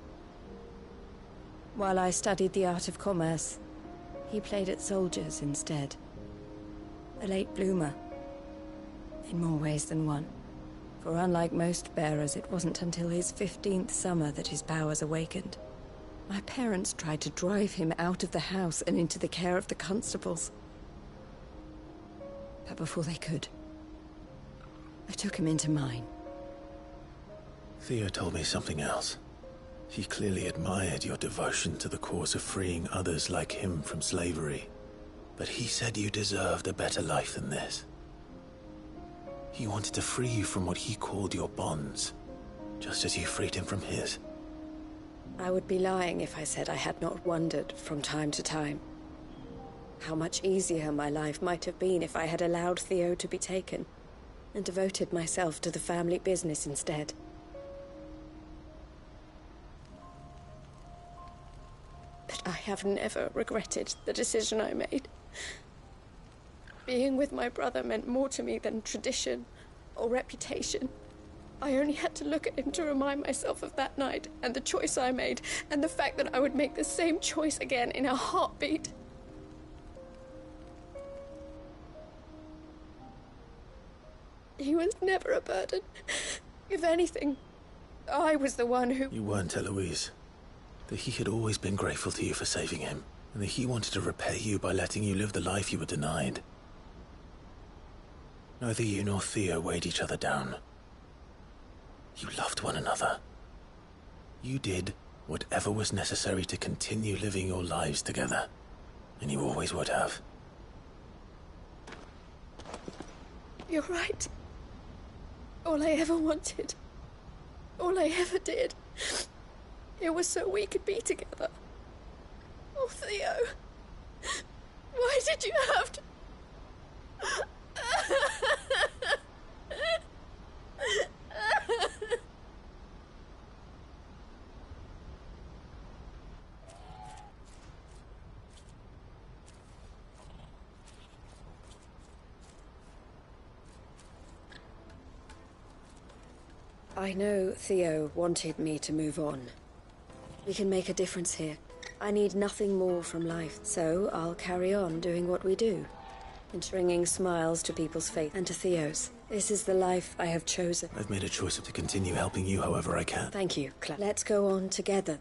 D: While I studied the art of commerce, he played at soldiers instead. A late bloomer, in more ways than one. For unlike most bearers, it wasn't until his 15th summer that his powers awakened. My parents tried to drive him out of the house and into the care of the constables. But before they could, I took him into mine.
A: Theo told me something else. He clearly admired your devotion to the cause of freeing others like him from slavery. But he said you deserved a better life than this. He wanted to free you from what he called your bonds, just as you freed him from his.
D: I would be lying if I said I had not wondered from time to time how much easier my life might have been if I had allowed Theo to be taken and devoted myself to the family business instead. But I have never regretted the decision I made. Being with my brother meant more to me than tradition or reputation.
Q: I only had to look at him to remind myself of that night, and the choice I made, and the fact that I would make the same choice again in a heartbeat. He was never a burden. If anything, I was the one who...
A: You weren't, Eloise. That he had always been grateful to you for saving him, and that he wanted to repay you by letting you live the life you were denied. Neither you nor Theo weighed each other down. You loved one another. You did whatever was necessary to continue living your lives together, and you always would have.
Q: You're right. All I ever wanted, all I ever did, it was so we could be together. Oh, Theo, why did you have to...
D: I know Theo wanted me to move on. We can make a difference here. I need nothing more from life, so I'll carry on doing what we do. And bringing smiles to people's faces and to Theo's. This is the life I have chosen.
A: I've made a choice to continue helping you however I can.
D: Thank you, Claire. Let's go on together.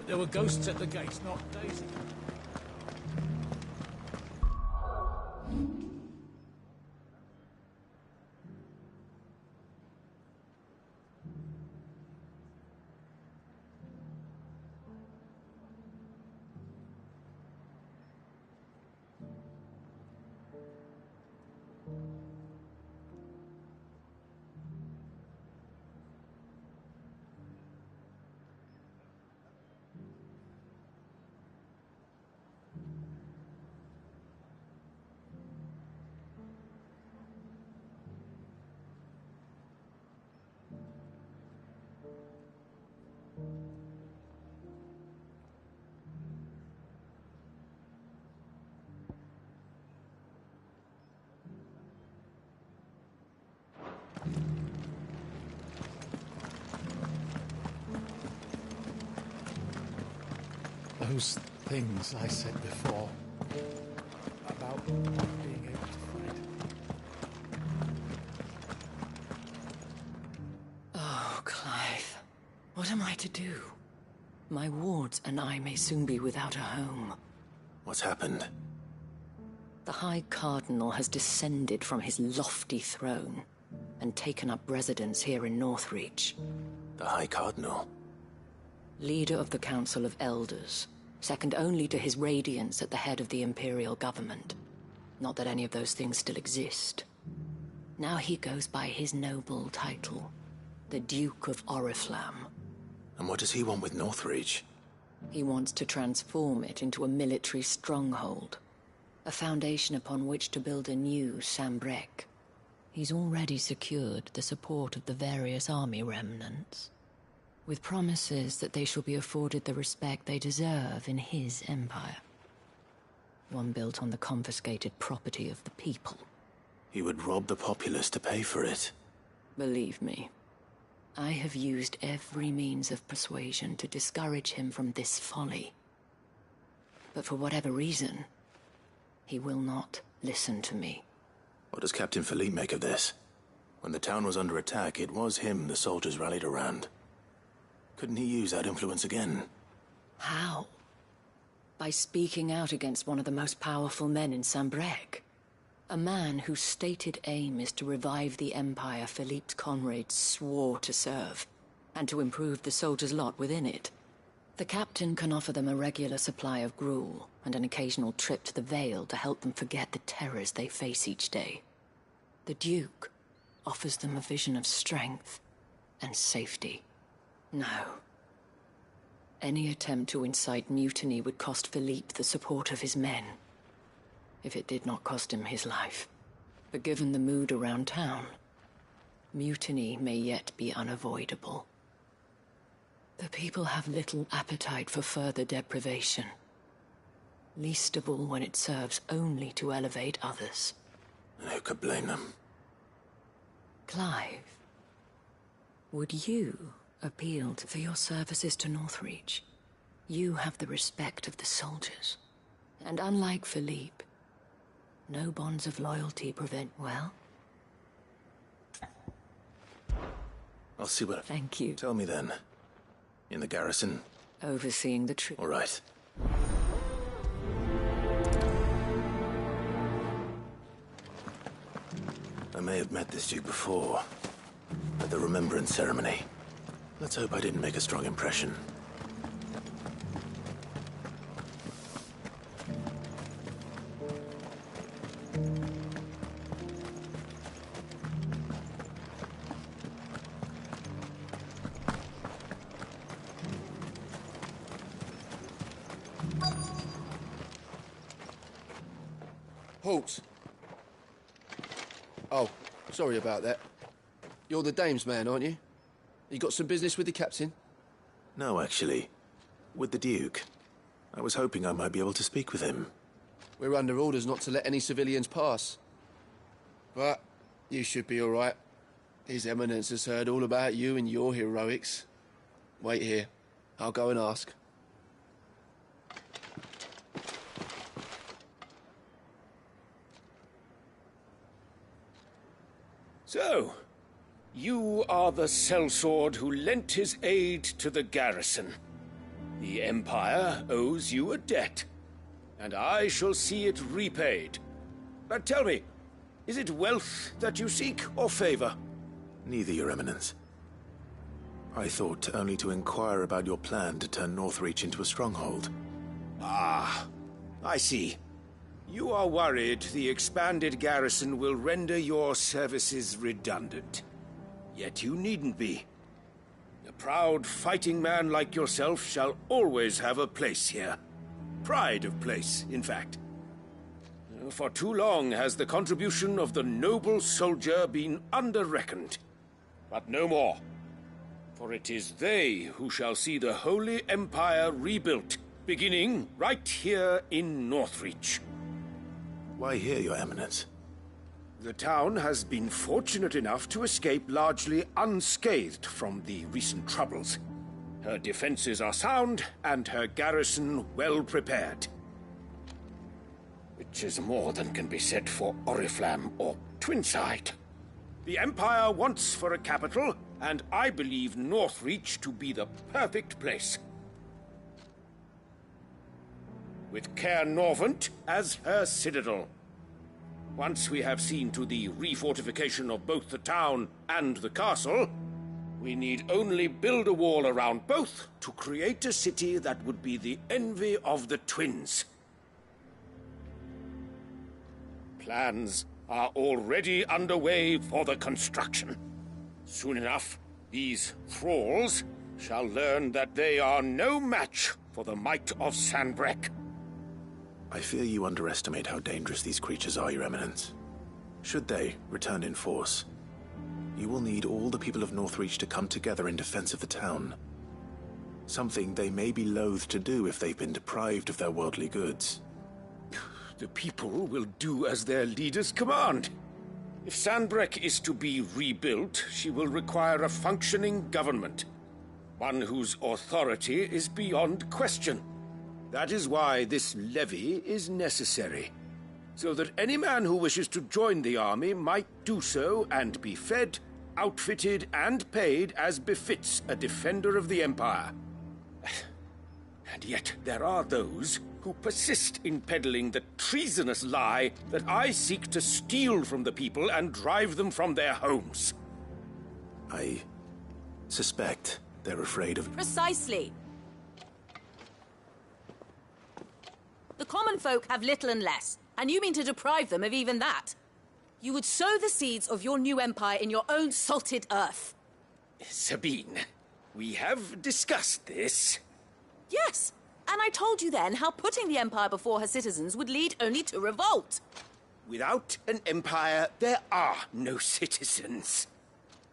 I: There were ghosts at the gates, not Daisy. Those things I said before about not being able to fight.
N: Oh, Clive. What am I to do? My wards and I may soon be without a home.
A: What's happened?
N: The High Cardinal has descended from his lofty throne and taken up residence here in Northreach.
A: The High Cardinal?
N: Leader of the Council of Elders, second only to his Radiance at the head of the Imperial government. Not that any of those things still exist. Now he goes by his noble title, the Duke of Oriflamme.
A: And what does he want with Northreach?
N: He wants to transform it into a military stronghold, a foundation upon which to build a new Sambrec. He's already secured the support of the various army remnants, with promises that they shall be afforded the respect they deserve in his empire. One built on the confiscated property of the people.
A: He would rob the populace to pay for it.
N: Believe me, I have used every means of persuasion to discourage him from this folly. But for whatever reason, he will not listen to me.
A: What does Captain Philippe make of this? When the town was under attack, it was him the soldiers rallied around. Couldn't he use that influence again?
N: How? By speaking out against one of the most powerful men in Sambrec. A man whose stated aim is to revive the empire Philippe's comrades swore to serve, and to improve the soldiers' lot within it. The captain can offer them a regular supply of gruel, and an occasional trip to the Vale to help them forget the terrors they face each day. The Duke offers them a vision of strength and safety. No. Any attempt to incite mutiny would cost Philippe the support of his men, if it did not cost him his life. But given the mood around town, mutiny may yet be unavoidable. The people have little appetite for further deprivation, least of all when it serves only to elevate others.
A: And who could blame them?
N: Clive, would you appeal for your services to Northreach? You have the respect of the soldiers, and unlike Philippe, no bonds of loyalty prevent, well?
A: I'll see what...
N: Thank you.
A: Tell me then. In the garrison?
N: Overseeing the troops.
A: All right. I may have met this Duke before, at the Remembrance Ceremony. Let's hope I didn't make a strong impression.
P: Halt! Oh, sorry about that. You're the dame's man, aren't you? You got some business with the captain?
A: No, actually. With the Duke. I was hoping I might be able to speak with him.
P: We're under orders not to let any civilians pass. But you should be all right. His Eminence has heard all about you and your heroics. Wait here. I'll go and ask.
R: So, you are the sellsword who lent his aid to the garrison. The Empire owes you a debt, and I shall see it repaid. But tell me, is it wealth that you seek, or favor?
A: Neither, Your Eminence. I thought only to inquire about your plan to turn Northreach into a stronghold.
R: Ah, I see. You are worried the expanded garrison will render your services redundant. Yet you needn't be. A proud fighting man like yourself shall always have a place here. Pride of place, in fact. For too long has the contribution of the noble soldier been under-reckoned. But no more. For it is they who shall see the Holy Empire rebuilt, beginning right here in Northreach.
A: Why here, Your Eminence?
R: The town has been fortunate enough to escape largely unscathed from the recent troubles. Her defenses are sound, and her garrison well prepared. Which is more than can be said for Oriflamme or Twinside. The Empire wants for a capital, and I believe Northreach to be the perfect place. With Caer Norvent as her citadel. Once we have seen to the refortification of both the town and the castle, we need only build a wall around both to create a city that would be the envy of the twins. Plans are already underway for the construction. Soon enough, these thralls shall learn that they are no match for the might of Sanbrec.
A: I fear you underestimate how dangerous these creatures are, Your Eminence. Should they return in force, you will need all the people of Northreach to come together in defense of the town. Something they may be loath to do if they've been deprived of their worldly goods.
R: The people will do as their leaders command. If Sanbreque is to be rebuilt, she will require a functioning government. One whose authority is beyond question. That is why this levy is necessary. So that any man who wishes to join the army might do so and be fed, outfitted, and paid as befits a defender of the Empire. And yet there are those who persist in peddling the treasonous lie that I seek to steal from the people and drive them from their homes.
A: I suspect they're afraid of...
S: Precisely. The common folk have little and less, and you mean to deprive them of even that. You would sow the seeds of your new empire in your own salted earth.
R: Sabine, we have discussed this.
S: Yes, and I told you then how putting the empire before her citizens would lead only to revolt.
R: Without an empire, there are no citizens.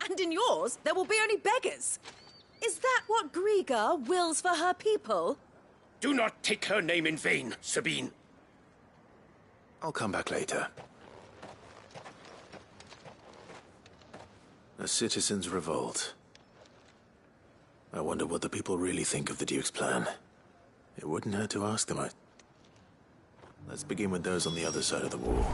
S: And in yours, there will be only beggars. Is that what Griga wills for her people?
R: Do not take her name in vain, Sabine.
A: I'll come back later. A citizen's revolt. I wonder what the people really think of the Duke's plan. It wouldn't hurt to ask them. Let's begin with those on the other side of the wall.